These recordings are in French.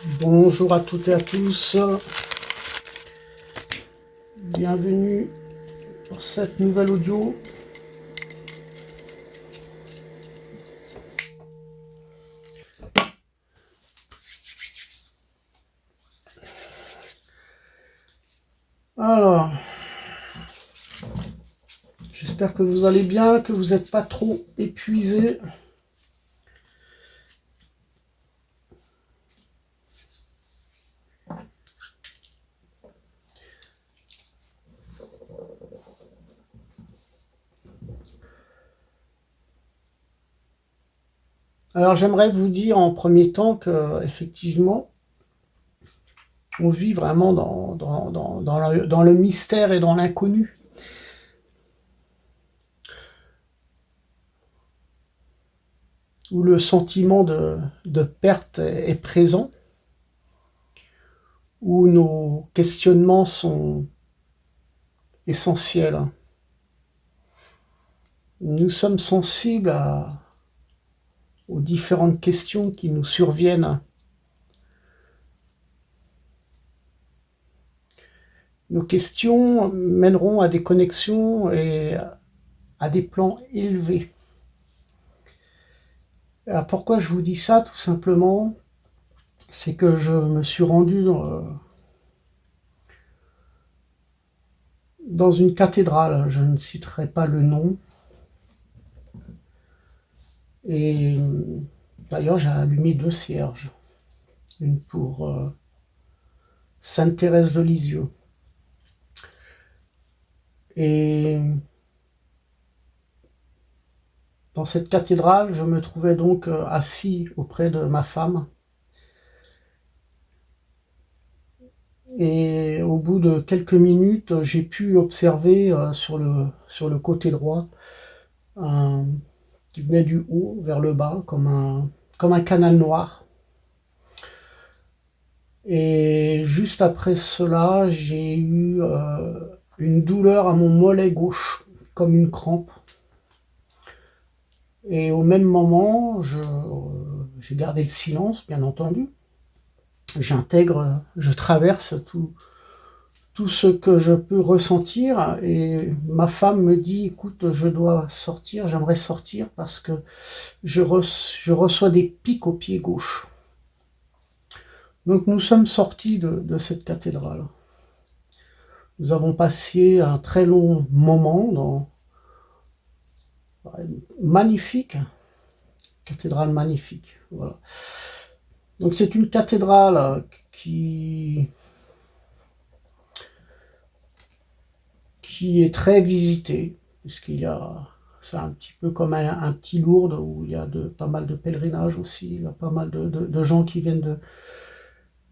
Bonjour à toutes et à tous, bienvenue pour cette nouvelle audio. Alors, j'espère que vous allez bien, que vous n'êtes pas trop épuisés. Alors, j'aimerais vous dire en premier temps que, effectivement, on vit vraiment dans le mystère et dans l'inconnu. Où le sentiment de perte est présent, où nos questionnements sont essentiels. Nous sommes sensibles aux différentes questions qui nous surviennent. Nos questions mèneront à des connexions et à des plans élevés. Alors pourquoi je vous dis ça? Tout simplement, c'est que je me suis rendu dans une cathédrale, je ne citerai pas le nom, et d'ailleurs j'ai allumé 2 cierges, une pour Sainte Thérèse de Lisieux. Et dans cette cathédrale, je me trouvais donc assis auprès de ma femme. Et au bout de quelques minutes, j'ai pu observer sur le côté droit qui venait du haut vers le bas, comme un canal noir. Et juste après cela, j'ai eu une douleur à mon mollet gauche, comme une crampe. Et au même moment, j'ai gardé le silence, bien entendu. J'intègre, je traverse tout ce que je peux ressentir, et ma femme me dit: écoute, je dois sortir, j'aimerais sortir parce que je reçois des pics au pied gauche. Donc nous sommes sortis de cette cathédrale. Nous avons passé un très long moment magnifique, cathédrale magnifique. Voilà. Donc c'est une cathédrale qui est très visitée, c'est un petit peu comme un petit Lourdes où il y a pas mal de pèlerinages aussi, il y a pas mal de gens qui viennent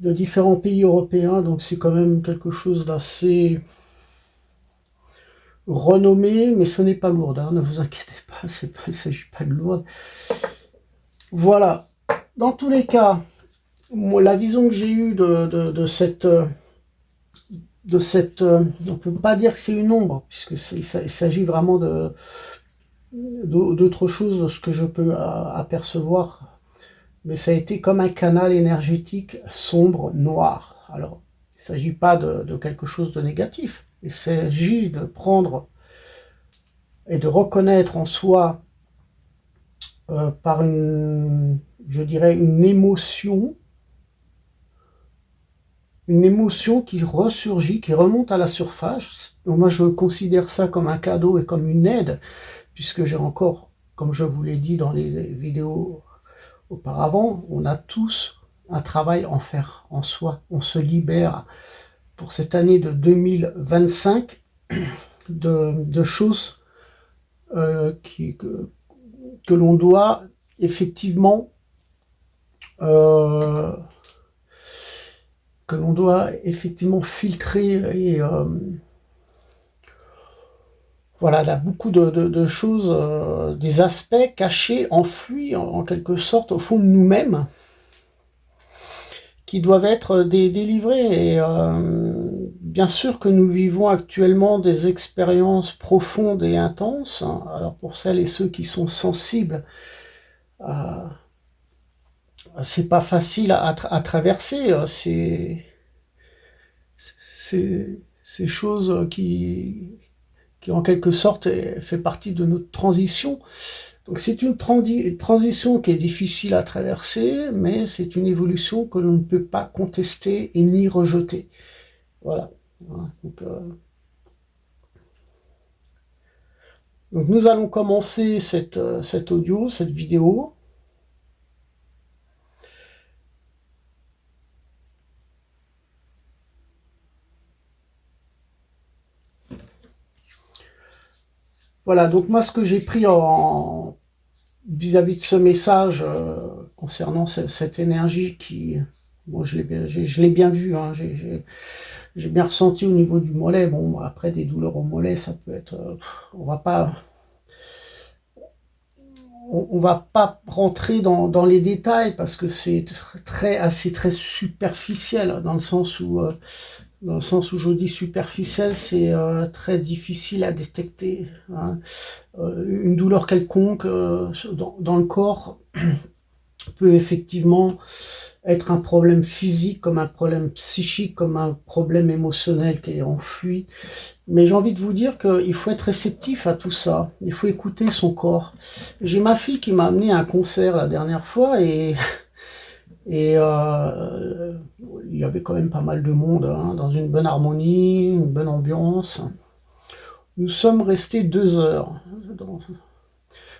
de différents pays européens, donc c'est quand même quelque chose d'assez renommé, mais ce n'est pas Lourdes, hein, ne vous inquiétez pas, il ne s'agit pas de Lourdes. Voilà, dans tous les cas, moi, la vision que j'ai eue de cette, on ne peut pas dire que c'est une ombre, puisque il s'agit vraiment d'autre chose de ce que je peux apercevoir, mais ça a été comme un canal énergétique sombre, noir. Alors, il ne s'agit pas de quelque chose de négatif, il s'agit de prendre et de reconnaître en soi par je dirais une émotion qui ressurgit, qui remonte à la surface. Donc moi je considère ça comme un cadeau et comme une aide, puisque j'ai encore, comme je vous l'ai dit dans les vidéos auparavant, on a tous un travail à faire en soi. On se libère pour cette année de 2025 de choses que l'on doit effectivement filtrer, et voilà, il y a beaucoup de choses, des aspects cachés, enfouis en quelque sorte au fond de nous-mêmes, qui doivent être délivrés. Et bien sûr que nous vivons actuellement des expériences profondes et intenses. Alors pour celles et ceux qui sont sensibles à c'est pas facile à traverser. Ces choses qui en quelque sorte fait partie de notre transition. Donc c'est une transition qui est difficile à traverser, mais c'est une évolution que l'on ne peut pas contester et ni rejeter. Voilà. Donc nous allons commencer cet audio, cette vidéo. Voilà, donc moi ce que j'ai pris vis-à-vis de ce message concernant cette énergie qui, moi je l'ai bien vu, hein, j'ai bien ressenti au niveau du mollet. Bon, après des douleurs au mollet, ça peut être, on va pas rentrer dans les détails parce que c'est très superficiel dans le sens où je dis superficiel, c'est très difficile à détecter, hein. Une douleur quelconque dans le corps peut effectivement être un problème physique, comme un problème psychique, comme un problème émotionnel qui est enfui. Mais j'ai envie de vous dire qu'il faut être réceptif à tout ça. Il faut écouter son corps. J'ai ma fille qui m'a amené à un concert la dernière fois et il y avait quand même pas mal de monde, hein, dans une bonne harmonie, une bonne ambiance. Nous sommes restés 2 heures.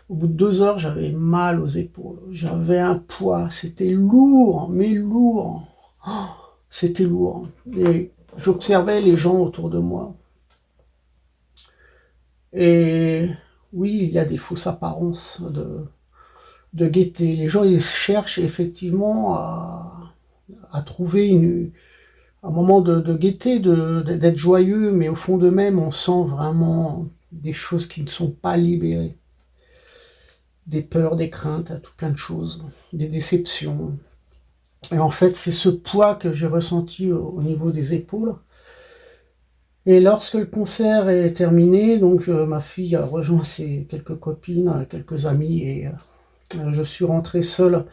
Au bout de 2 heures, j'avais mal aux épaules. J'avais un poids. C'était lourd, mais lourd. Oh, c'était lourd. Et j'observais les gens autour de moi. Et oui, il y a des fausses apparences de gaieté. Les gens, ils cherchent effectivement à trouver un moment de gaieté, d'être joyeux, mais au fond d'eux-mêmes, on sent vraiment des choses qui ne sont pas libérées. Des peurs, des craintes, tout plein de choses, des déceptions. Et en fait, c'est ce poids que j'ai ressenti au niveau des épaules. Et lorsque le concert est terminé, donc ma fille a rejoint ses quelques copines, quelques amis, et je suis rentré seul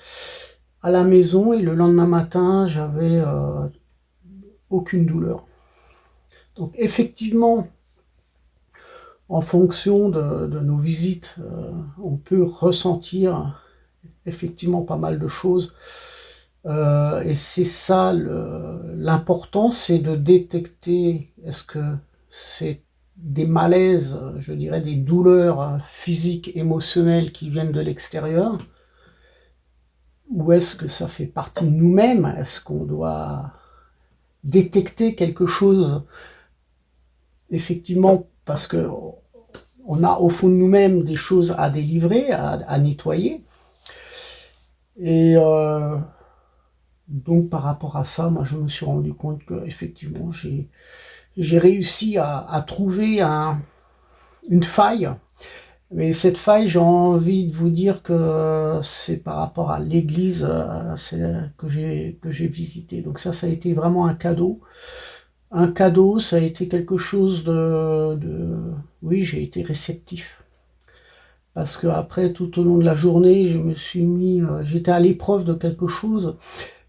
à la maison. Et le lendemain matin, j'avais aucune douleur. Donc effectivement, en fonction de nos visites, on peut ressentir effectivement pas mal de choses. Et c'est ça l'important, c'est de détecter, est-ce que c'est des malaises, je dirais des douleurs physiques, émotionnelles qui viennent de l'extérieur, ou est-ce que ça fait partie de nous-mêmes? Est-ce qu'on doit détecter quelque chose, effectivement, parce que on a au fond de nous-mêmes des choses à délivrer, à nettoyer. Et donc par rapport à ça, moi je me suis rendu compte que effectivement j'ai réussi à trouver une faille. Mais cette faille, j'ai envie de vous dire que c'est par rapport à l'église que j'ai visité. Donc ça a été vraiment un cadeau. Un cadeau, ça a été quelque chose oui, j'ai été réceptif. Parce que après, tout au long de la journée, j'étais à l'épreuve de quelque chose.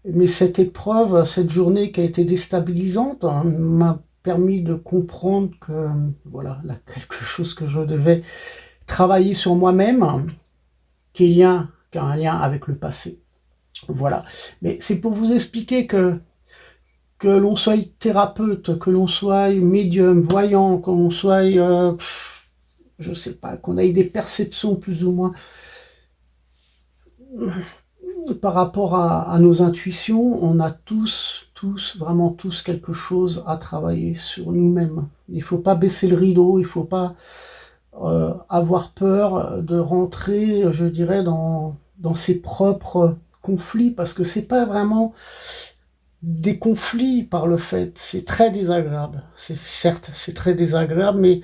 Mais cette épreuve, cette journée qui a été déstabilisante, hein, m'a permis de comprendre que, voilà, là, quelque chose que je devais travailler sur moi-même, qui a un lien avec le passé. Voilà. Mais c'est pour vous expliquer que l'on soit thérapeute, que l'on soit médium, voyant, que l'on soit, je sais pas, qu'on ait des perceptions plus ou moins par rapport à nos intuitions, on a vraiment tous quelque chose à travailler sur nous-mêmes. Il ne faut pas baisser le rideau, il ne faut pas avoir peur de rentrer, je dirais, dans ses propres conflits, parce que c'est pas vraiment des conflits par le fait, c'est très désagréable. Certes, c'est très désagréable, mais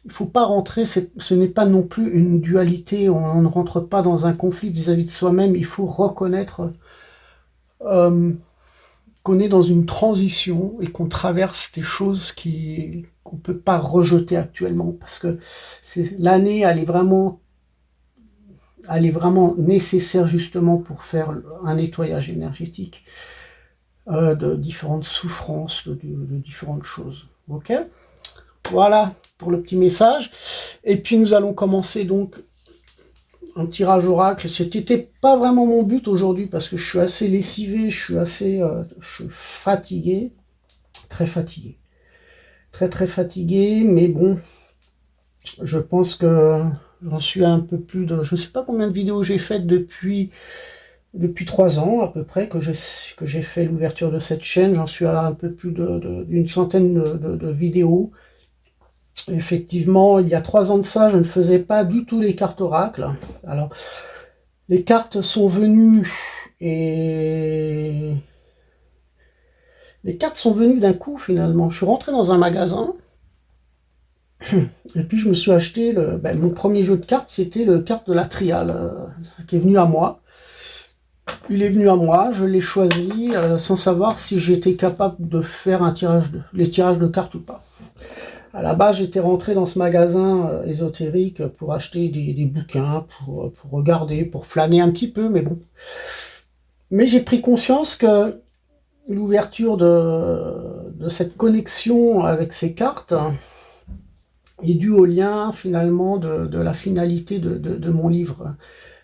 il ne faut pas rentrer, ce n'est pas non plus une dualité, on ne rentre pas dans un conflit vis-à-vis de soi-même, il faut reconnaître qu'on est dans une transition et qu'on traverse des choses qu'on ne peut pas rejeter actuellement, parce que l'année, elle est vraiment elle est vraiment nécessaire justement pour faire un nettoyage énergétique de différentes souffrances, de différentes choses. Ok? Voilà pour le petit message. Et puis nous allons commencer donc un tirage oracle. C'était pas vraiment mon but aujourd'hui parce que je suis assez lessivé, je suis fatigué, très fatigué. Très très fatigué, mais bon, je pense que j'en suis à un peu plus de... Je ne sais pas combien de vidéos j'ai faites depuis 3 ans à peu près que j'ai fait l'ouverture de cette chaîne. J'en suis à un peu plus d'une centaine de vidéos. Effectivement, il y a 3 ans de ça, je ne faisais pas du tout les cartes oracles. Alors, les cartes sont venues et... Les cartes sont venues d'un coup finalement. Je suis rentré dans un magasin et puis je me suis acheté mon premier jeu de cartes, c'était le carte de la triale qui est venu à moi. Il est venu à moi, je l'ai choisi sans savoir si j'étais capable de faire les tirages de cartes ou pas. À la base, j'étais rentré dans ce magasin ésotérique pour acheter des bouquins, pour regarder, pour flâner un petit peu, mais bon. Mais j'ai pris conscience que l'ouverture de cette connexion avec ces cartes est due au lien finalement de la finalité de mon livre,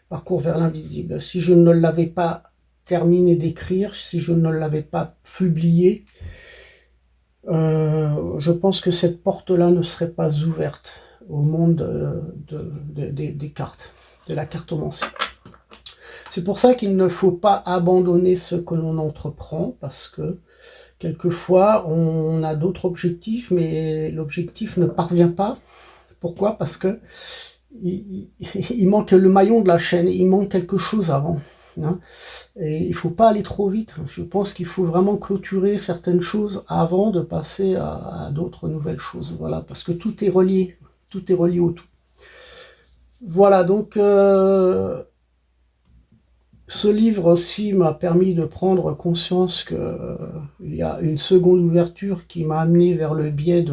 Parcours vers l'invisible. Si je ne l'avais pas terminé d'écrire, si je ne l'avais pas publié, je pense que cette porte-là ne serait pas ouverte au monde des cartes, de la cartomancie. C'est pour ça qu'il ne faut pas abandonner ce que l'on entreprend, parce que quelquefois on a d'autres objectifs, mais l'objectif ne parvient pas. Pourquoi? Parce que il manque le maillon de la chaîne, il manque quelque chose avant. Hein. Et il ne faut pas aller trop vite. Je pense qu'il faut vraiment clôturer certaines choses avant de passer à d'autres nouvelles choses. Voilà, parce que tout est relié au tout. Voilà, donc ce livre aussi m'a permis de prendre conscience qu'il y a une seconde ouverture qui m'a amené vers le biais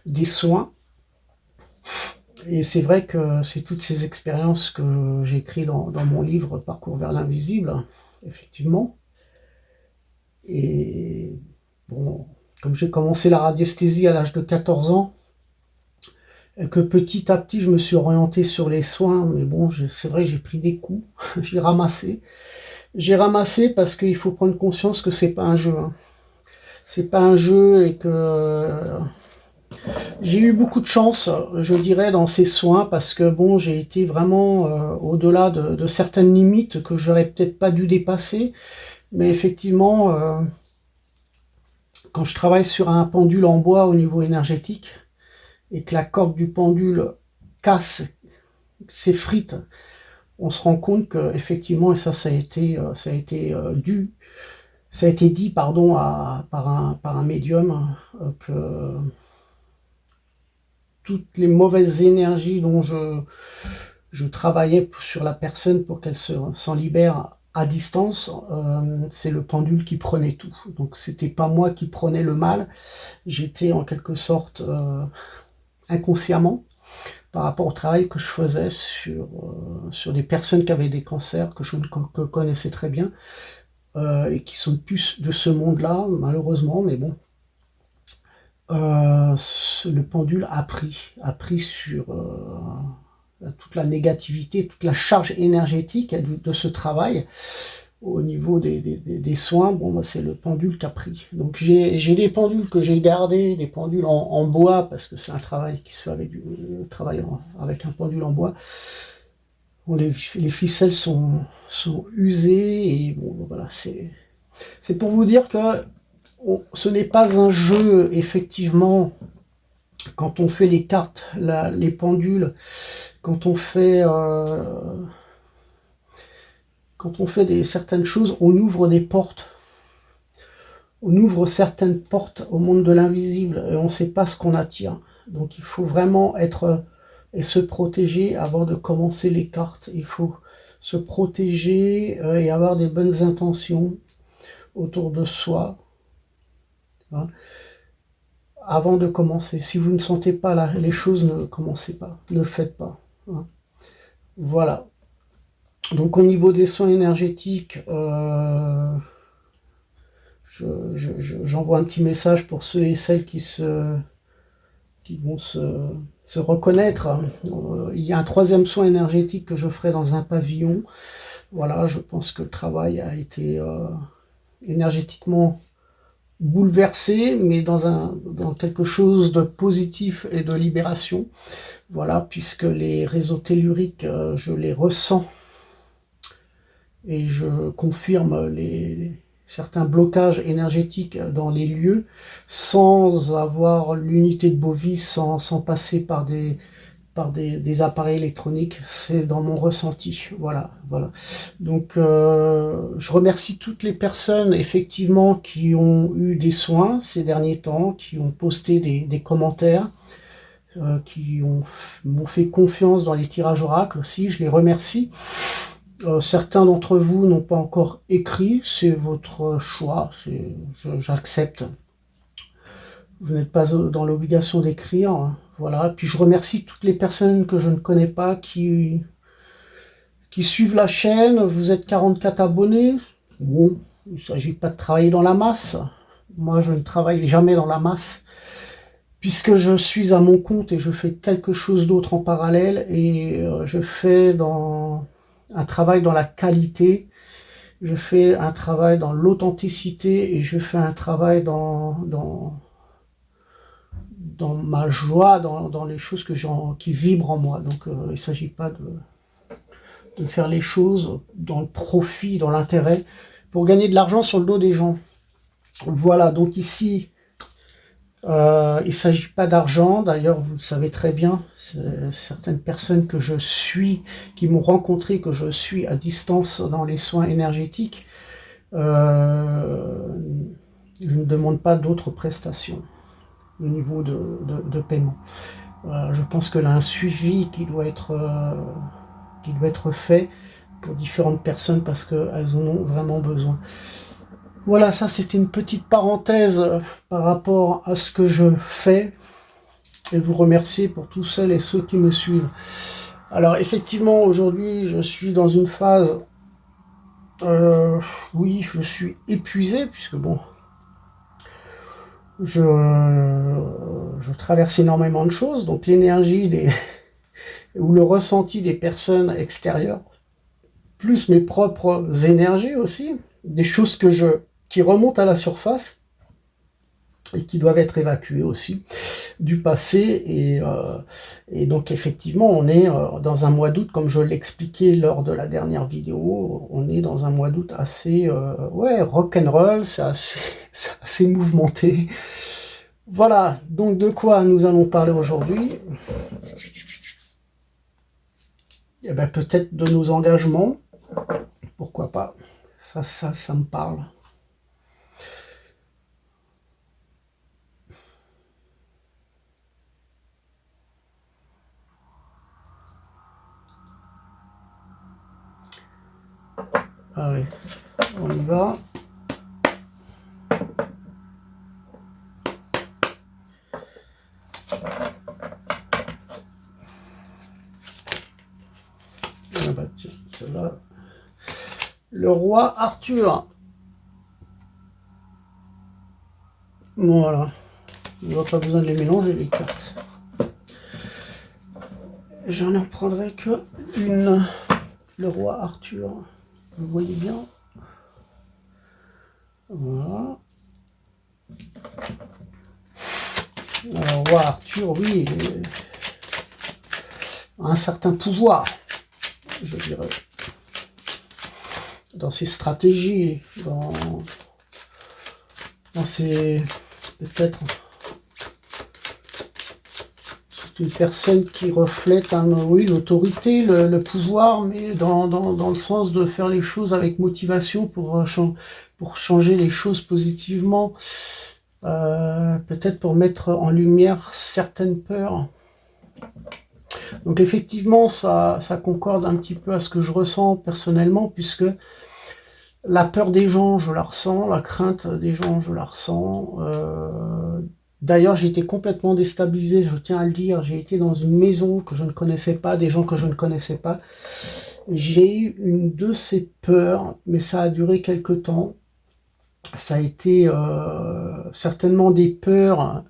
des soins. Et c'est vrai que c'est toutes ces expériences que j'écris dans mon livre Parcours vers l'invisible, effectivement. Et bon, comme j'ai commencé la radiesthésie à l'âge de 14 ans, et que petit à petit je me suis orienté sur les soins, mais bon, c'est vrai, j'ai pris des coups, j'ai ramassé. J'ai ramassé parce qu'il faut prendre conscience que c'est pas un jeu. Hein. C'est pas un jeu et que j'ai eu beaucoup de chance, je dirais, dans ces soins parce que bon, j'ai été vraiment au-delà de certaines limites que j'aurais peut-être pas dû dépasser. Mais effectivement, quand je travaille sur un pendule en bois au niveau énergétique et que la corde du pendule casse, s'effrite, on se rend compte que effectivement, et ça a été dit pardon par un médium que toutes les mauvaises énergies dont je travaillais sur la personne pour qu'elle s'en libère à distance, c'est le pendule qui prenait tout. Donc c'était pas moi qui prenais le mal, j'étais en quelque sorte inconsciemment par rapport au travail que je faisais sur des personnes qui avaient des cancers que je connaissais très bien et qui sont plus de ce monde-là, malheureusement, mais bon. Le pendule a pris sur toute la négativité, toute la charge énergétique de ce travail au niveau des soins. Bon, bah, c'est le pendule qui a pris. Donc j'ai des pendules que j'ai gardées, des pendules en bois, parce que c'est un travail qui se fait avec avec un pendule en bois. Bon, les ficelles sont usées, et bon, voilà, c'est pour vous dire que ce n'est pas un jeu, effectivement, quand on fait les cartes, les pendules, quand on fait certaines choses, on ouvre des portes. On ouvre certaines portes au monde de l'invisible et on ne sait pas ce qu'on attire. Donc il faut vraiment être et se protéger avant de commencer les cartes. Il faut se protéger et avoir des bonnes intentions autour de soi. Hein. Avant de commencer. Si vous ne sentez pas les choses, ne commencez pas, ne le faites pas. Hein. Voilà. Donc au niveau des soins énergétiques, j'envoie un petit message pour ceux et celles qui vont se reconnaître. Il y a un troisième soin énergétique que je ferai dans un pavillon. Voilà, je pense que le travail a été énergétiquement bouleversé, mais dans quelque chose de positif et de libération. Voilà, puisque les réseaux telluriques, je les ressens et je confirme certains blocages énergétiques dans les lieux sans avoir l'unité de Bovis, sans passer par des appareils électroniques. C'est dans mon ressenti. Voilà, voilà. Donc, je remercie toutes les personnes, effectivement, qui ont eu des soins ces derniers temps, qui ont posté des commentaires, qui m'ont fait confiance dans les tirages oracles aussi. Je les remercie. Certains d'entre vous n'ont pas encore écrit, c'est votre choix, j'accepte. Vous n'êtes pas dans l'obligation d'écrire, voilà. Puis je remercie toutes les personnes que je ne connais pas qui suivent la chaîne. Vous êtes 44 abonnés. Bon, il ne s'agit pas de travailler dans la masse. Moi, je ne travaille jamais dans la masse, puisque je suis à mon compte et je fais quelque chose d'autre en parallèle, et je fais un travail dans la qualité, je fais un travail dans l'authenticité, et je fais un travail dans ma joie, dans les choses qui vibrent en moi. Donc il ne s'agit pas de faire les choses dans le profit, dans l'intérêt, pour gagner de l'argent sur le dos des gens. Voilà, donc ici, il ne s'agit pas d'argent. D'ailleurs, vous le savez très bien, certaines personnes que je suis, qui m'ont rencontré, que je suis à distance dans les soins énergétiques, je ne demande pas d'autres prestations au niveau de paiement. Je pense que là, un suivi qui doit être fait pour différentes personnes parce qu'elles en ont vraiment besoin. Voilà, ça c'était une petite parenthèse par rapport à ce que je fais, et vous remercier pour tous celles et ceux qui me suivent. Alors effectivement, aujourd'hui, je suis dans une phase, oui, je suis épuisé, puisque bon, je traverse énormément de choses, donc l'énergie ou le ressenti des personnes extérieures, plus mes propres énergies aussi, des choses qui remontent à la surface et qui doivent être évacuées aussi du passé, et donc effectivement on est dans un mois d'août, comme je l'expliquais lors de la dernière vidéo, on est dans un mois d'août assez ouais, rock'n'roll, c'est assez mouvementé. Voilà, donc de quoi nous allons parler aujourd'hui? Eh ben, peut-être de nos engagements, pourquoi pas, ça me parle. Allez, on y va. Ah bah tiens, celle-là. Le roi Arthur. Voilà. Il n'y aura pas besoin de les mélanger, les cartes. J'en en prendrai que une. Le roi Arthur. Vous voyez bien. Voilà. Alors, le roi Arthur, oui, a un certain pouvoir, je dirais, dans ses stratégies, dans ses... peut-être... C'est une personne qui reflète, oui, l'autorité, le pouvoir, mais dans le sens de faire les choses avec motivation pour changer les choses positivement, peut-être pour mettre en lumière certaines peurs. Donc effectivement, ça concorde un petit peu à ce que je ressens personnellement, puisque la peur des gens, je la ressens, la crainte des gens, je la ressens. D'ailleurs, j'ai été complètement déstabilisé, je tiens à le dire. J'ai été dans une maison que je ne connaissais pas, des gens que je ne connaissais pas. j'ai eu une de ces peurs, mais ça a duré quelque temps. Ça a été certainement des peurs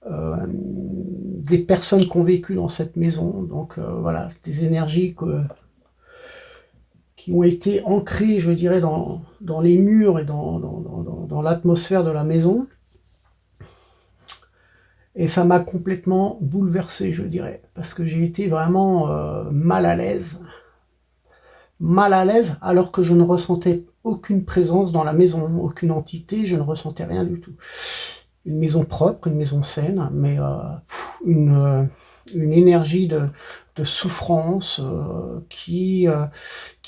des personnes qui ont vécu dans cette maison. Donc voilà, des énergies qui ont été ancrées, je dirais, dans les murs et dans l'atmosphère de la maison. Et ça m'a complètement bouleversé, je dirais, parce que j'ai été vraiment mal à l'aise, alors que je ne ressentais aucune présence dans la maison, aucune entité, je ne ressentais rien du tout. Une maison propre, une maison saine, mais une énergie de souffrance qui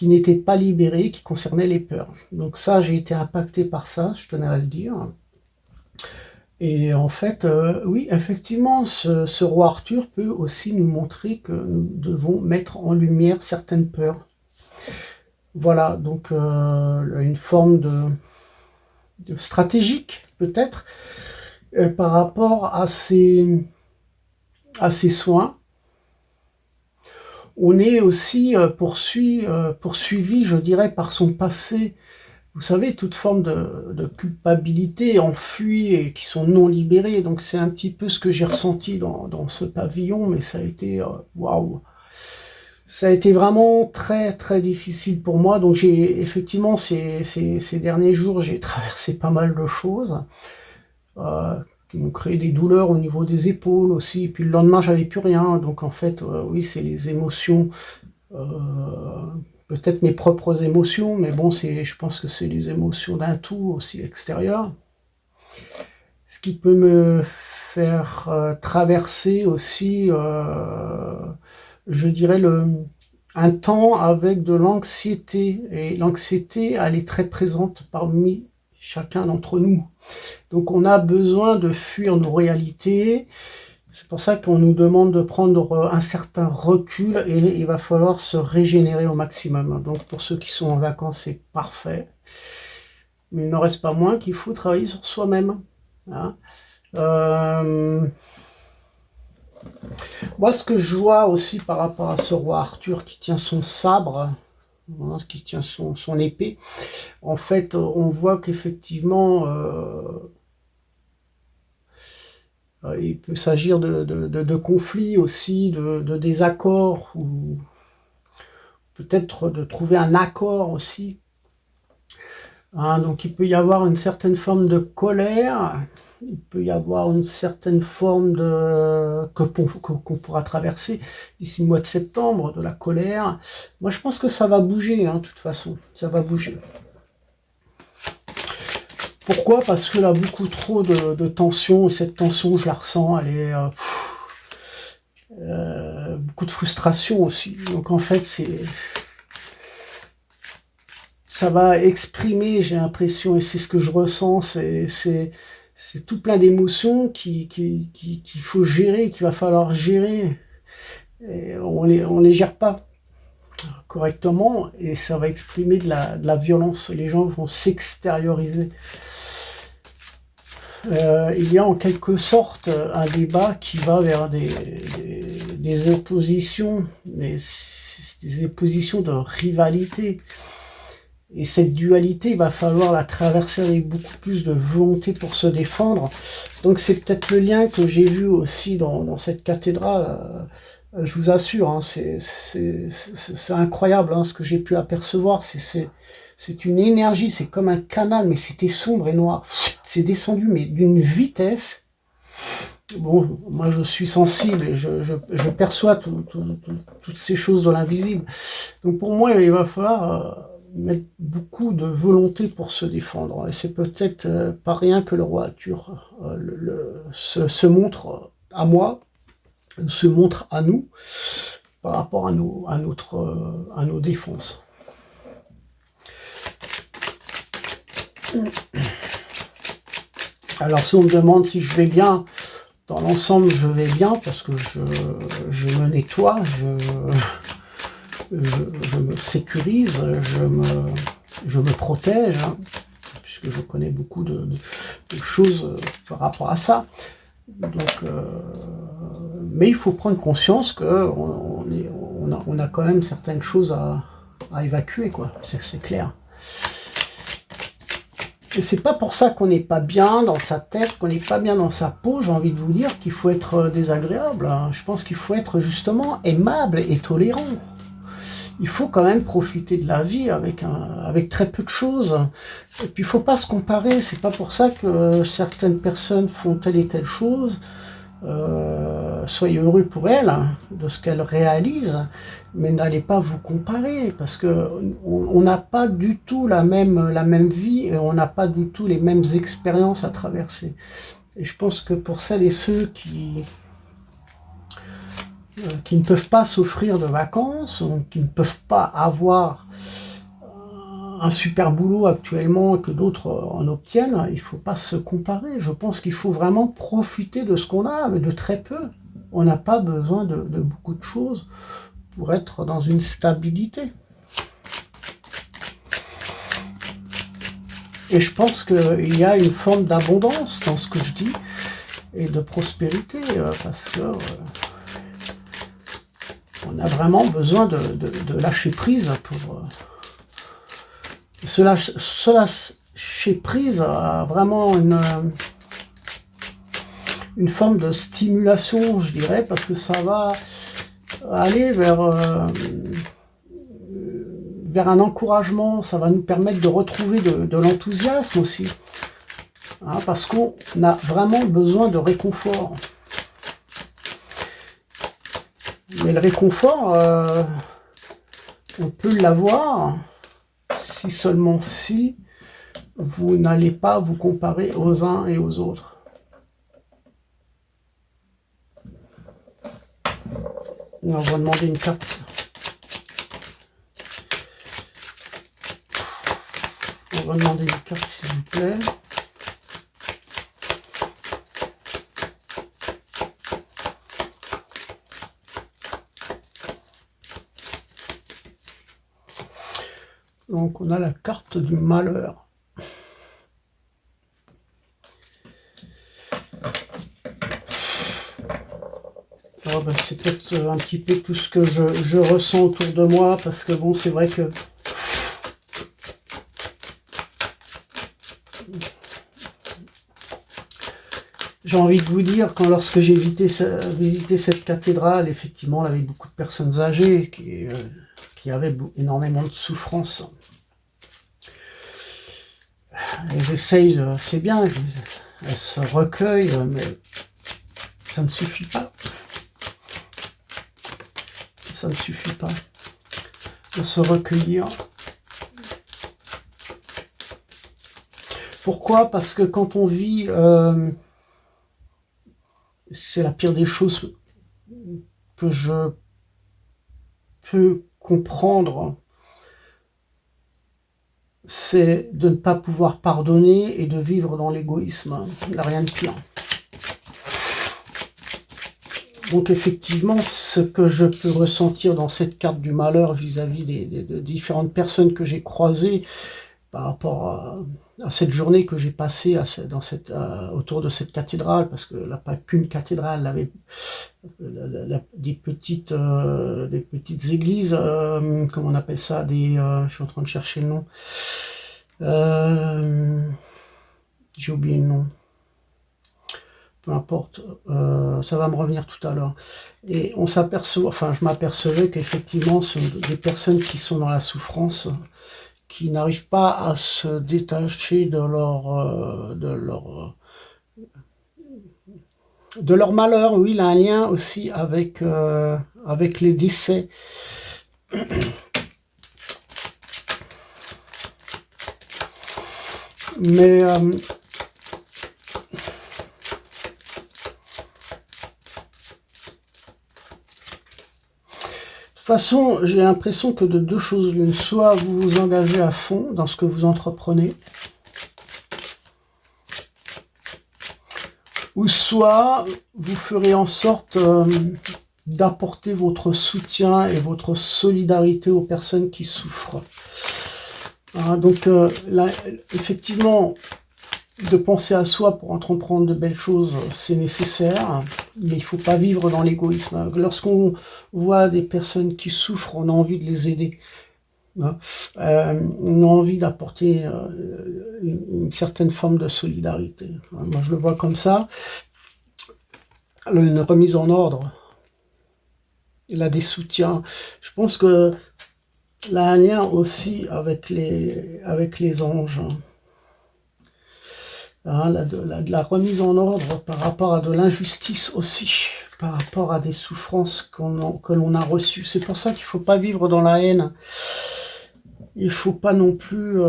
n'était pas libérée, qui concernait les peurs. Donc ça, j'ai été impacté par ça, je tenais à le dire. Et en fait, oui, effectivement, ce roi Arthur peut aussi nous montrer que nous devons mettre en lumière certaines peurs. Voilà, donc une forme de stratégique, peut-être, par rapport à ces soins. On est aussi poursuivi, je dirais, par son passé. Vous savez, toute forme de culpabilité enfuie et qui sont non libérées. Donc c'est un petit peu ce que j'ai ressenti dans ce pavillon, mais ça a été waouh. Ça a été vraiment très très difficile pour moi. Donc j'ai effectivement ces derniers jours, j'ai traversé pas mal de choses qui m'ont créé des douleurs au niveau des épaules aussi. Et puis le lendemain, j'avais plus rien. Donc en fait, oui, c'est les émotions. Euh, Peut-être mes propres émotions, mais bon, je pense que c'est les émotions d'un tout aussi extérieur. Ce qui peut me faire traverser aussi, je dirais, un temps avec de l'anxiété. Et l'anxiété, elle est très présente parmi chacun d'entre nous. Donc on a besoin de fuir nos réalités. C'est pour ça qu'on nous demande de prendre un certain recul et il va falloir se régénérer au maximum. Donc pour ceux qui sont en vacances, c'est parfait. Mais il n'en reste pas moins qu'il faut travailler sur soi-même. Hein. Moi, ce que je vois aussi par rapport à ce roi Arthur qui tient son sabre, hein, qui tient son épée, en fait, on voit qu'effectivement, il peut s'agir de conflits aussi, de désaccords, ou peut-être de trouver un accord aussi. Hein, donc il peut y avoir une certaine forme de colère, il peut y avoir une certaine forme qu'on pourra traverser d'ici le mois de septembre, de la colère. Moi je pense que ça va bouger, hein, de toute façon, ça va bouger. Pourquoi? Parce qu'il y a beaucoup trop de tension, et cette tension, je la ressens, elle est... beaucoup de frustration aussi. Donc en fait, ça va exprimer, j'ai l'impression, et c'est ce que je ressens, c'est tout plein d'émotions qu'il faut gérer, qu'il va falloir gérer. Et on les gère pas correctement, et ça va exprimer de la violence. Les gens vont s'extérioriser. Il y a en quelque sorte un débat qui va vers des oppositions, des oppositions de rivalité. Et cette dualité, il va falloir la traverser avec beaucoup plus de volonté pour se défendre. Donc c'est peut-être le lien que j'ai vu aussi dans cette cathédrale. Je vous assure, hein, c'est incroyable hein, ce que j'ai pu apercevoir. C'est une énergie, c'est comme un canal, mais c'était sombre et noir. C'est descendu, mais d'une vitesse. Bon, moi je suis sensible et je perçois toutes ces choses de l'invisible. Donc pour moi, il va falloir mettre beaucoup de volonté pour se défendre. Et c'est peut-être pas rien que le roi Arthur se montre à moi, se montre à nous, par rapport à nos défenses. Alors si on me demande si je vais bien, dans l'ensemble je vais bien parce que je me nettoie, je me sécurise, je me protège, hein, puisque je connais beaucoup de choses par rapport à ça. Donc, mais il faut prendre conscience qu'on on a quand même certaines choses à évacuer, quoi. C'est clair. Et c'est pas pour ça qu'on n'est pas bien dans sa tête, qu'on n'est pas bien dans sa peau, j'ai envie de vous dire qu'il faut être désagréable. Hein. Je pense qu'il faut être justement aimable et tolérant. Il faut quand même profiter de la vie avec très peu de choses. Et puis il faut pas se comparer, c'est pas pour ça que certaines personnes font telle et telle chose. Soyez heureux pour elles, hein, de ce qu'elles réalisent, mais n'allez pas vous comparer, parce que on n'a pas du tout la même vie, et on n'a pas du tout les mêmes expériences à traverser. Et je pense que pour celles et ceux qui ne peuvent pas s'offrir de vacances, ou qui ne peuvent pas avoir un super boulot actuellement et que d'autres en obtiennent, il ne faut pas se comparer. Je pense qu'il faut vraiment profiter de ce qu'on a, mais de très peu. On n'a pas besoin de beaucoup de choses pour être dans une stabilité. Et je pense qu'il y a une forme d'abondance dans ce que je dis, et de prospérité, parce que on a vraiment besoin de lâcher prise pour... Cela lâcher prise a vraiment une forme de stimulation, je dirais, parce que ça va aller vers un encouragement, ça va nous permettre de retrouver de l'enthousiasme aussi, hein, parce qu'on a vraiment besoin de réconfort. Mais le réconfort, on peut l'avoir si seulement si vous n'allez pas vous comparer aux uns et aux autres. On va demander une carte. On va demander une carte, s'il vous plaît. Donc on a la carte du malheur. Alors ben, c'est peut-être un petit peu tout ce que je ressens autour de moi, parce que bon, c'est vrai que j'ai envie de vous dire, lorsque j'ai visité cette cathédrale, effectivement, il y avait beaucoup de personnes âgées qui avaient énormément de souffrance. Elles essayent, c'est bien, elles se recueillent, mais ça ne suffit pas. Ça ne suffit pas de se recueillir. Pourquoi? Parce que quand on vit, c'est la pire des choses que je peux comprendre, c'est de ne pas pouvoir pardonner et de vivre dans l'égoïsme. Il n'y a rien de pire. Donc effectivement, ce que je peux ressentir dans cette carte du malheur vis-à-vis de différentes personnes que j'ai croisées par rapport à cette journée que j'ai passée autour de cette cathédrale, parce que là, pas qu'une cathédrale, elle avait des petites églises, comment on appelle ça, je suis en train de chercher le nom, j'ai oublié le nom. Peu importe, ça va me revenir tout à l'heure. Et on s'aperçoit, enfin je m'apercevais qu'effectivement ce sont des personnes qui sont dans la souffrance, qui n'arrivent pas à se détacher de leur malheur. Oui, il a un lien aussi avec les décès. Mais de toute façon, j'ai l'impression que de deux choses l'une, soit vous vous engagez à fond dans ce que vous entreprenez, ou soit vous ferez en sorte d'apporter votre soutien et votre solidarité aux personnes qui souffrent. Hein, donc là, effectivement, de penser à soi pour entreprendre de belles choses, c'est nécessaire, mais il ne faut pas vivre dans l'égoïsme. Lorsqu'on voit des personnes qui souffrent, on a envie de les aider. On a envie d'apporter une certaine forme de solidarité. Moi, je le vois comme ça. Une remise en ordre, là, des soutiens. Je pense que là, un lien aussi avec les anges. Hein, de la remise en ordre par rapport à de l'injustice aussi, par rapport à des souffrances que l'on a reçues. C'est pour ça qu'il ne faut pas vivre dans la haine. Il ne faut pas non plus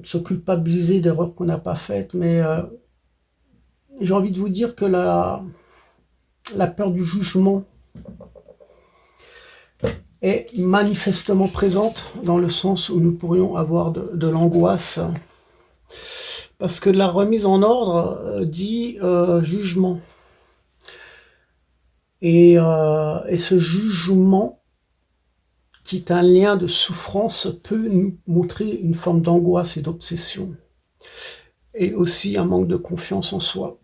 se culpabiliser d'erreurs qu'on n'a pas faites, mais j'ai envie de vous dire que la peur du jugement est manifestement présente dans le sens où nous pourrions avoir de l'angoisse. Parce que la remise en ordre dit jugement. Et ce jugement, qui est un lien de souffrance, peut nous montrer une forme d'angoisse et d'obsession. Et aussi un manque de confiance en soi.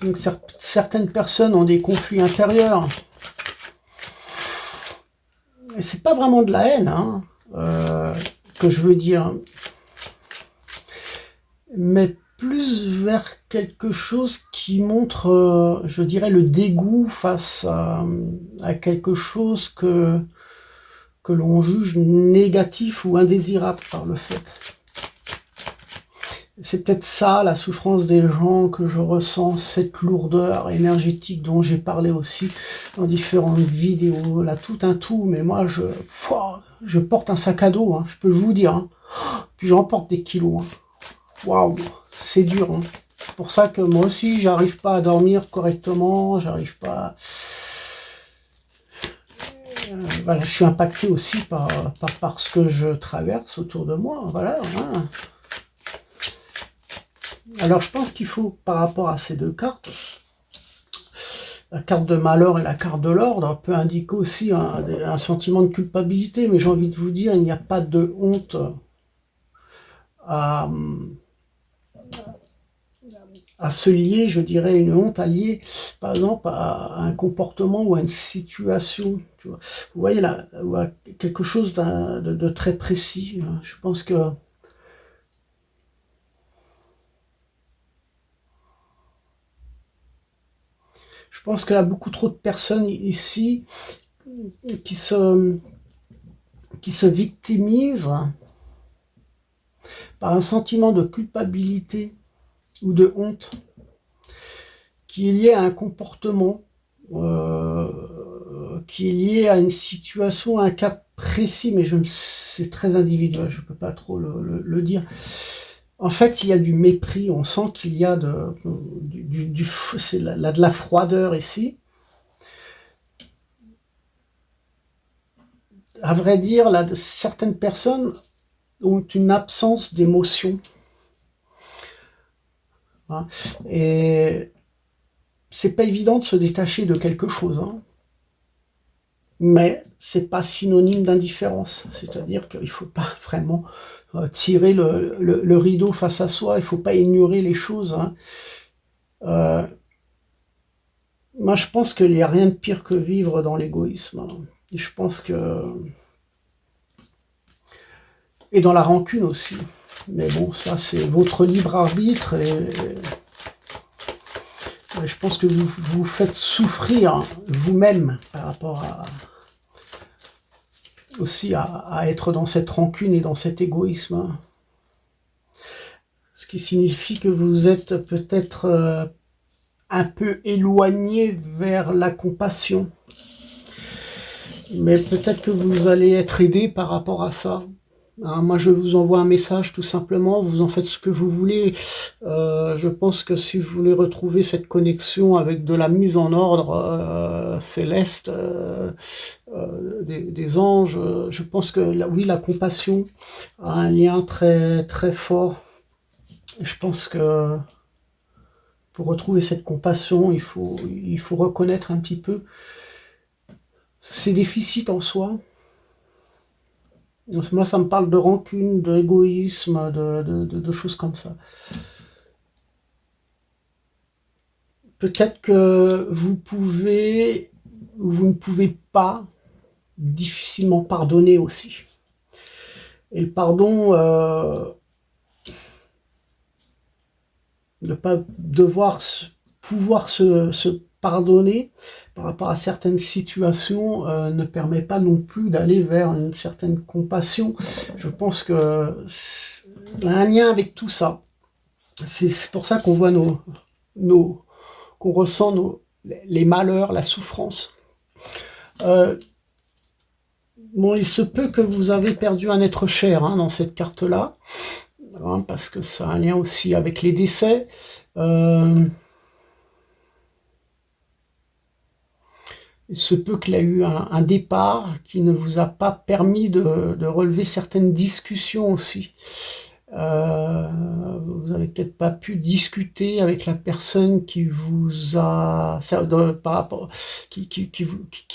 Donc, certaines personnes ont des conflits intérieurs. Et c'est pas vraiment de la haine, hein, que je veux dire. Mais plus vers quelque chose qui montre, je dirais, le dégoût face à quelque chose que l'on juge négatif ou indésirable par le fait. C'est peut-être ça, la souffrance des gens que je ressens, cette lourdeur énergétique dont j'ai parlé aussi dans différentes vidéos, là, tout un tout, mais moi, je porte un sac à dos, hein, je peux vous dire, hein. Puis j'en porte des kilos, hein. Waouh, c'est dur, hein. C'est pour ça que moi aussi, j'arrive pas à dormir correctement, j'arrive pas... voilà, je suis impacté aussi par ce que je traverse autour de moi, voilà, hein. Alors je pense qu'il faut, par rapport à ces deux cartes, la carte de malheur et la carte de l'ordre, peut indiquer aussi un sentiment de culpabilité, mais j'ai envie de vous dire, il n'y a pas de honte à se lier, je dirais, une honte à lier, par exemple, à un comportement ou à une situation. Tu vois. Vous voyez là, ou à quelque chose de très précis. Je pense que qu'il y a beaucoup trop de personnes ici qui se victimisent par un sentiment de culpabilité ou de honte qui est lié à un comportement, qui est lié à une situation, à un cas précis, mais c'est très individuel, je ne peux pas trop le dire. En fait, il y a du mépris, on sent qu'il y a de la froideur ici. À vrai dire, là, certaines personnes ont une absence d'émotion. Hein, et c'est pas évident de se détacher de quelque chose, hein. Mais c'est pas synonyme d'indifférence. C'est-à-dire qu'il faut pas vraiment tirer le rideau face à soi, il faut pas ignorer les choses, hein. Moi, je pense qu'il n'y a rien de pire que vivre dans l'égoïsme, hein. Et je pense que... Et dans la rancune aussi. Mais bon, ça, c'est votre libre arbitre et je pense que vous vous faites souffrir vous-même par rapport aussi à être dans cette rancune et dans cet égoïsme. Ce qui signifie que vous êtes peut-être un peu éloigné vers la compassion. Mais peut-être que vous allez être aidé par rapport à ça. Hein, moi, je vous envoie un message tout simplement, vous en faites ce que vous voulez. Je pense que si vous voulez retrouver cette connexion avec de la mise en ordre céleste, des anges, je pense que oui, la compassion a un lien très, très fort. Je pense que pour retrouver cette compassion, il faut reconnaître un petit peu ses déficits en soi. Moi, ça me parle de rancune, d'égoïsme, de choses comme ça. Peut-être que vous ne pouvez pas difficilement pardonner aussi. Et le pardon, ne pas devoir pouvoir se pardonner par rapport à certaines situations ne permet pas non plus d'aller vers une certaine compassion. Je pense que y a un lien avec tout ça. C'est pour ça qu'on voit qu'on ressent les malheurs, la souffrance. Bon, il se peut que vous avez perdu un être cher dans cette carte-là, parce que ça a un lien aussi avec les décès. Il se peut qu'il y a eu un départ qui ne vous a pas permis de relever certaines discussions aussi. Vous n'avez peut-être pas pu discuter avec la personne qui vous a par rapport qui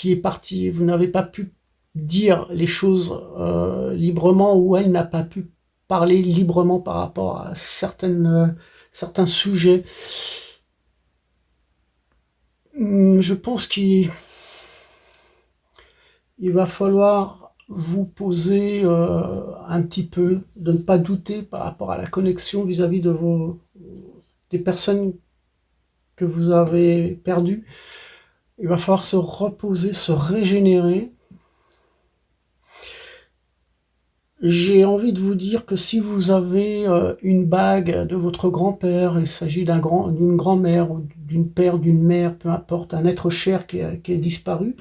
est partie. Vous n'avez pas pu dire les choses librement, ou elle n'a pas pu parler librement par rapport à certains sujets. Je pense qu'il va falloir vous poser un petit peu, de ne pas douter par rapport à la connexion vis-à-vis des personnes que vous avez perdues. Il va falloir se reposer, se régénérer. J'ai envie de vous dire que si vous avez une bague de votre grand-père, il s'agit d'une grand-mère ou d'une père, d'une mère, peu importe, un être cher qui est disparu,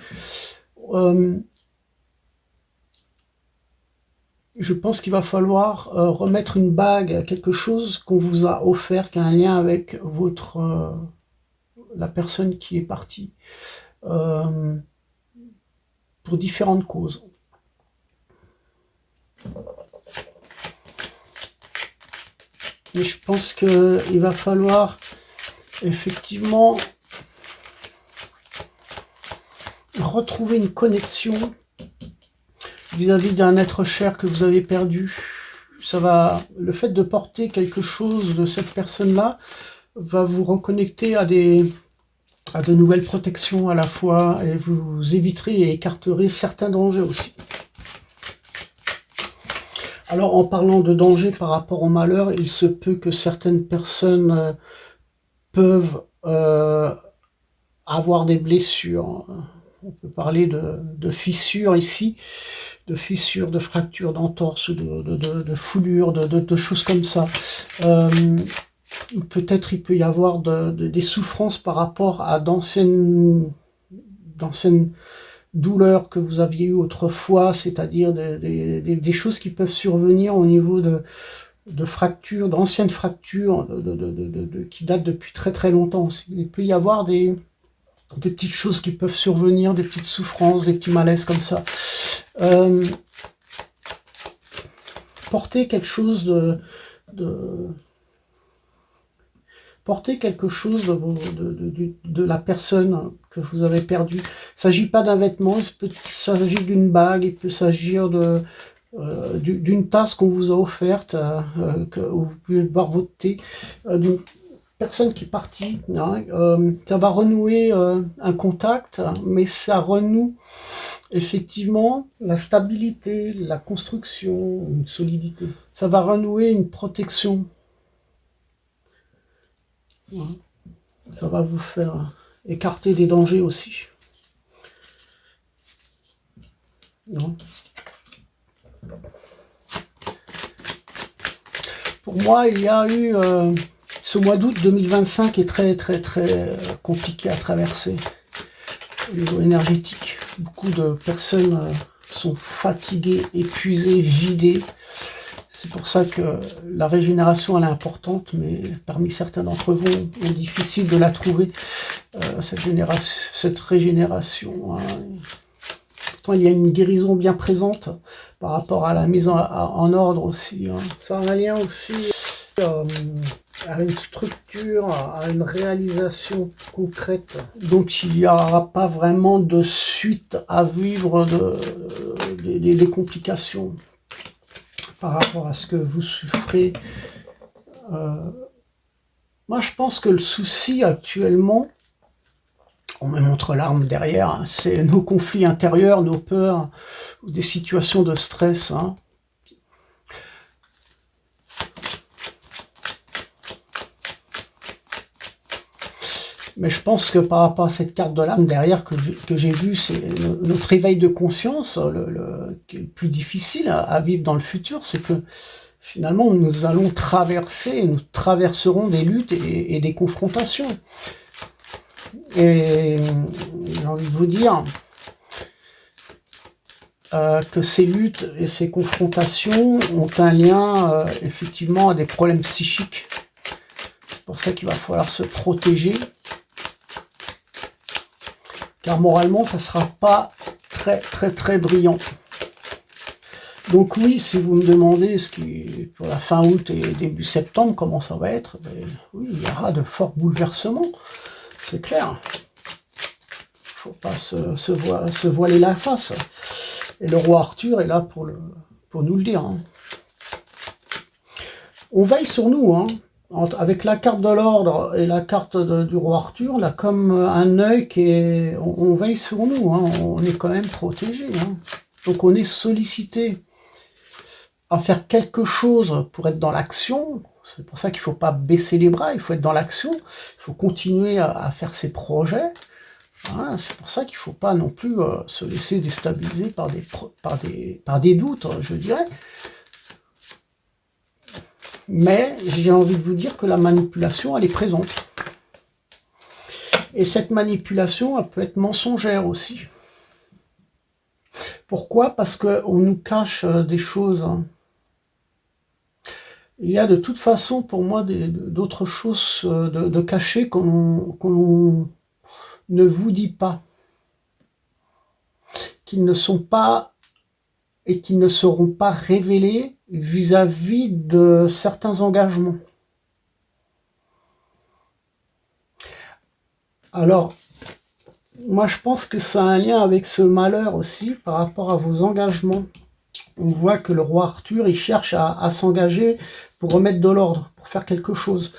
je pense qu'il va falloir remettre une bague, quelque chose qu'on vous a offert, qui a un lien avec la personne qui est partie, pour différentes causes. Et je pense qu'il va falloir effectivement retrouver une connexion vis-à-vis d'un être cher que vous avez perdu. Le fait de porter quelque chose de cette personne-là va vous reconnecter à de nouvelles protections à la fois, et vous éviterez et écarterez certains dangers aussi. Alors, en parlant de danger par rapport au malheur, il se peut que certaines personnes peuvent avoir des blessures. On peut parler de fissures ici, de fissures, de fractures, d'entorses, de foulures, de choses comme ça. Peut-être il peut y avoir des souffrances par rapport à d'anciennes douleurs que vous aviez eues autrefois, c'est-à-dire des choses qui peuvent survenir au niveau de fractures, d'anciennes fractures qui datent depuis très très longtemps aussi. Il peut y avoir des petites choses qui peuvent survenir, des petites souffrances, des petits malaises comme ça. Porter quelque chose porter quelque chose de la personne que vous avez perdue. Il ne s'agit pas d'un vêtement, il s'agit d'une bague, il peut s'agir d'une tasse qu'on vous a offerte, où vous pouvez boire votre thé, d'une personne qui est partie. Ça va renouer un contact, mais ça renoue effectivement la stabilité, la construction, une solidité. Ça va renouer une protection. Ça va vous faire écarter des dangers aussi. Pour moi, il y a eu ce mois d'août 2025 est très très très compliqué à traverser au niveau énergétique. Beaucoup de personnes sont fatiguées, épuisées, vidées. C'est pour ça que la régénération elle est importante, mais parmi certains d'entre vous, est difficile de la trouver, cette régénération. Pourtant, il y a une guérison bien présente par rapport à la mise en ordre aussi. Ça a un lien aussi à une structure, à une réalisation concrète. Donc il n'y aura pas vraiment de suite à vivre des complications. par rapport à ce que vous souffrez. Moi, je pense que le souci actuellement, on me montre l'arme derrière, hein, c'est nos conflits intérieurs, nos peurs, ou des situations de stress. Hein. Mais je pense que par rapport à cette carte de l'âme derrière que j'ai vue, c'est notre éveil de conscience, qui est le plus difficile à vivre dans le futur, c'est que finalement nous allons traverser, nous traverserons des luttes et des confrontations. Et j'ai envie de vous dire que ces luttes et ces confrontations ont un lien effectivement à des problèmes psychiques. C'est pour ça qu'il va falloir se protéger. Car moralement, ça ne sera pas très brillant. Donc oui, si vous me demandez ce qui, pour la fin août et début septembre, comment ça va être, ben, oui, il y aura de forts bouleversements, c'est clair. Il ne faut pas se voiler la face. Et le roi Arthur est là pour nous le dire. Hein. On veille sur nous, hein. Avec la carte de l'ordre et la carte du roi Arthur, là, comme un œil qui est... On veille sur nous, hein, on est quand même protégé. Hein. Donc on est sollicité à faire quelque chose pour être dans l'action. C'est pour ça qu'il ne faut pas baisser les bras, il faut être dans l'action. Il faut continuer à faire ses projets. Hein. C'est pour ça qu'il ne faut pas non plus se laisser déstabiliser par des doutes, je dirais. Mais j'ai envie de vous dire que la manipulation, elle est présente. Et cette manipulation, elle peut être mensongère aussi. Pourquoi? Parce qu'on nous cache des choses. Il y a de toute façon, pour moi, d'autres choses de cachées qu'on ne vous dit pas. Qui ne sont pas et qui ne seront pas révélées vis-à-vis de certains engagements. Alors, moi je pense que ça a un lien avec ce malheur aussi, par rapport à vos engagements. On voit que le roi Arthur, il cherche à s'engager pour remettre de l'ordre, pour faire quelque chose.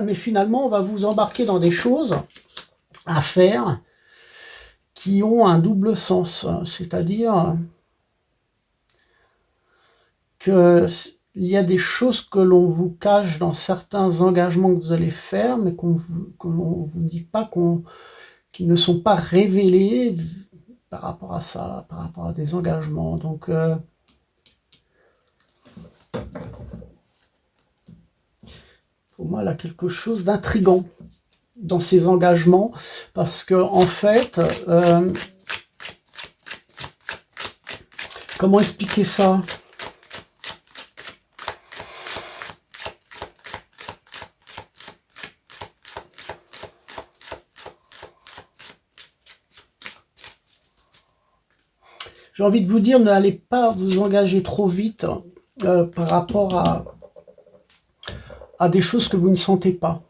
Mais finalement, on va vous embarquer dans des choses à faire qui ont un double sens, c'est-à-dire qu'il y a des choses que l'on vous cache dans certains engagements que vous allez faire, mais qu'on ne vous dit pas, qui ne sont pas révélés par rapport à ça, par rapport à des engagements. Donc, pour moi, il y a quelque chose d'intriguant dans ces engagements, parce que en fait, comment expliquer ça ? J'ai envie de vous dire, n'allez pas vous engager trop vite par rapport à des choses que vous ne sentez pas.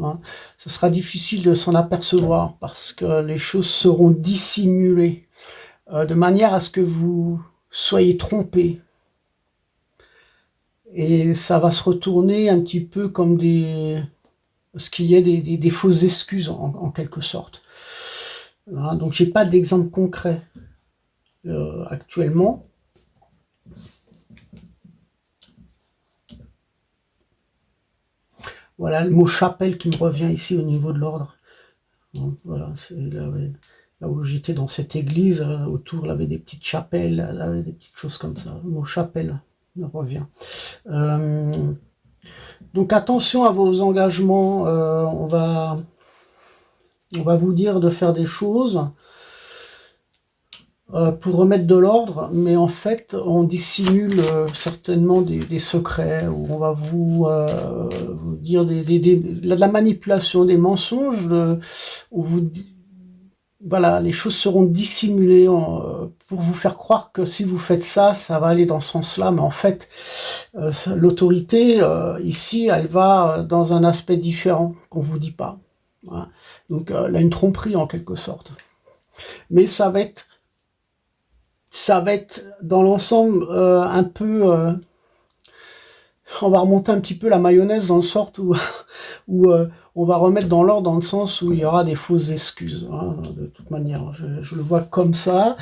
Hein. Ce sera difficile de s'en apercevoir parce que les choses seront dissimulées de manière à ce que vous soyez trompé. Et ça va se retourner un petit peu comme ce qu'il y ait des fausses excuses en quelque sorte. Hein. Donc j'ai pas d'exemple concret. Actuellement. Voilà le mot chapelle qui me revient ici au niveau de l'ordre. Voilà, c'est là où j'étais dans cette église, autour il y avait des petites chapelles, il y avait des petites choses comme ça. Le mot chapelle me revient. Donc attention à vos engagements, on va vous dire de faire des choses pour remettre de l'ordre, mais en fait on dissimule certainement des secrets, ou on va vous dire de la manipulation, des mensonges, où voilà, les choses seront dissimulées pour vous faire croire que si vous faites ça, ça va aller dans ce sens-là, mais en fait l'autorité ici, elle va dans un aspect différent qu'on vous dit pas. Voilà. Donc là, une tromperie en quelque sorte. Mais ça va être dans l'ensemble un peu on va remonter un petit peu la mayonnaise dans le sort où, où on va remettre dans l'ordre dans le sens où il y aura des fausses excuses. Hein, de toute manière, je le vois comme ça.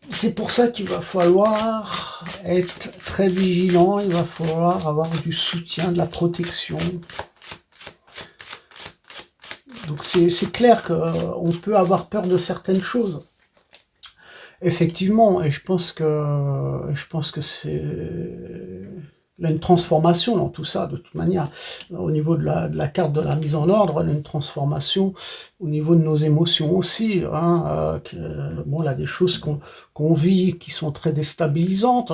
C'est pour ça qu'il va falloir être très vigilant, il va falloir avoir du soutien, de la protection. Donc c'est clair qu'on peut avoir peur de certaines choses. Effectivement, et je pense que c'est il y a une transformation dans tout ça, de toute manière. Au niveau de la carte de la mise en ordre, il y a une transformation au niveau de nos émotions aussi. Hein, bon, là, des choses qu'on vit qui sont très déstabilisantes,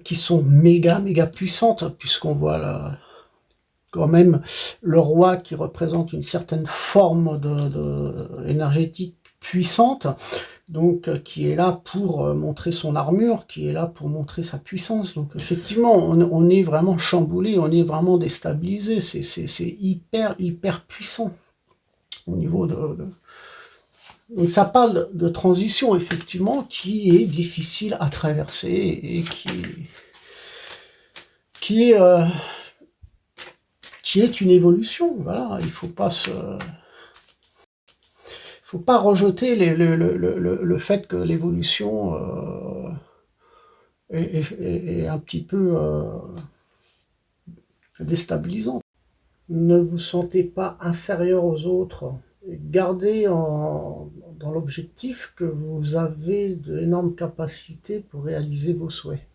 qui sont méga puissantes, puisqu'on voit là, quand même le roi qui représente une certaine forme énergétique puissante, donc qui est là pour montrer son armure, qui est là pour montrer sa puissance. Donc effectivement, on est vraiment chamboulé, on est vraiment déstabilisé, c'est hyper puissant au niveau Donc ça parle de transition, effectivement, qui est difficile à traverser et qui est, euh, qui est une évolution. Voilà, il faut pas rejeter le fait que l'évolution est un petit peu déstabilisante. Ne vous sentez pas inférieur aux autres. Gardez dans l'objectif que vous avez d'énormes capacités pour réaliser vos souhaits.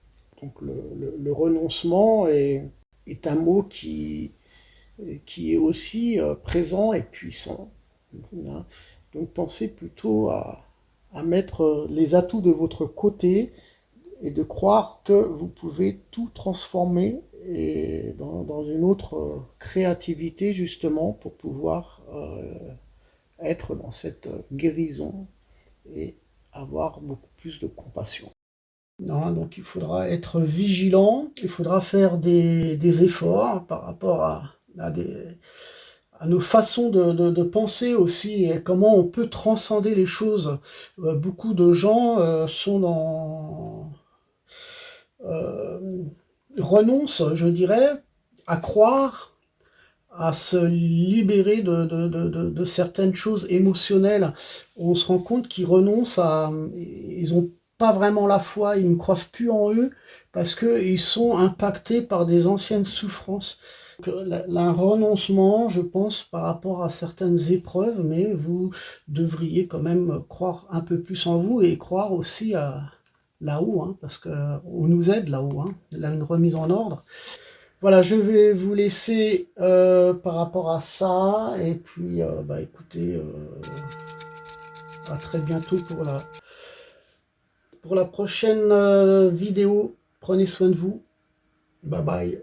Donc le renoncement est un mot qui est aussi présent et puissant. Hein. Donc pensez plutôt à mettre les atouts de votre côté et de croire que vous pouvez tout transformer et dans une autre créativité justement pour pouvoir être dans cette guérison et avoir beaucoup plus de compassion. Non, donc il faudra être vigilant, il faudra faire des efforts par rapport à nos façons de penser aussi et comment on peut transcender les choses. Beaucoup de gens sont euh, renoncent, je dirais, à croire, à se libérer de certaines choses émotionnelles. On se rend compte qu'ils renoncent ils n'ont pas vraiment la foi, ils ne croient plus en eux parce qu'ils sont impactés par des anciennes souffrances. Un renoncement, je pense, par rapport à certaines épreuves, mais vous devriez quand même croire un peu plus en vous et croire aussi à là-haut, hein, parce qu'on nous aide là-haut, hein, là, une remise en ordre. Voilà, je vais vous laisser par rapport à ça, et puis bah écoutez, à très bientôt pour la prochaine vidéo. Prenez soin de vous. Bye bye.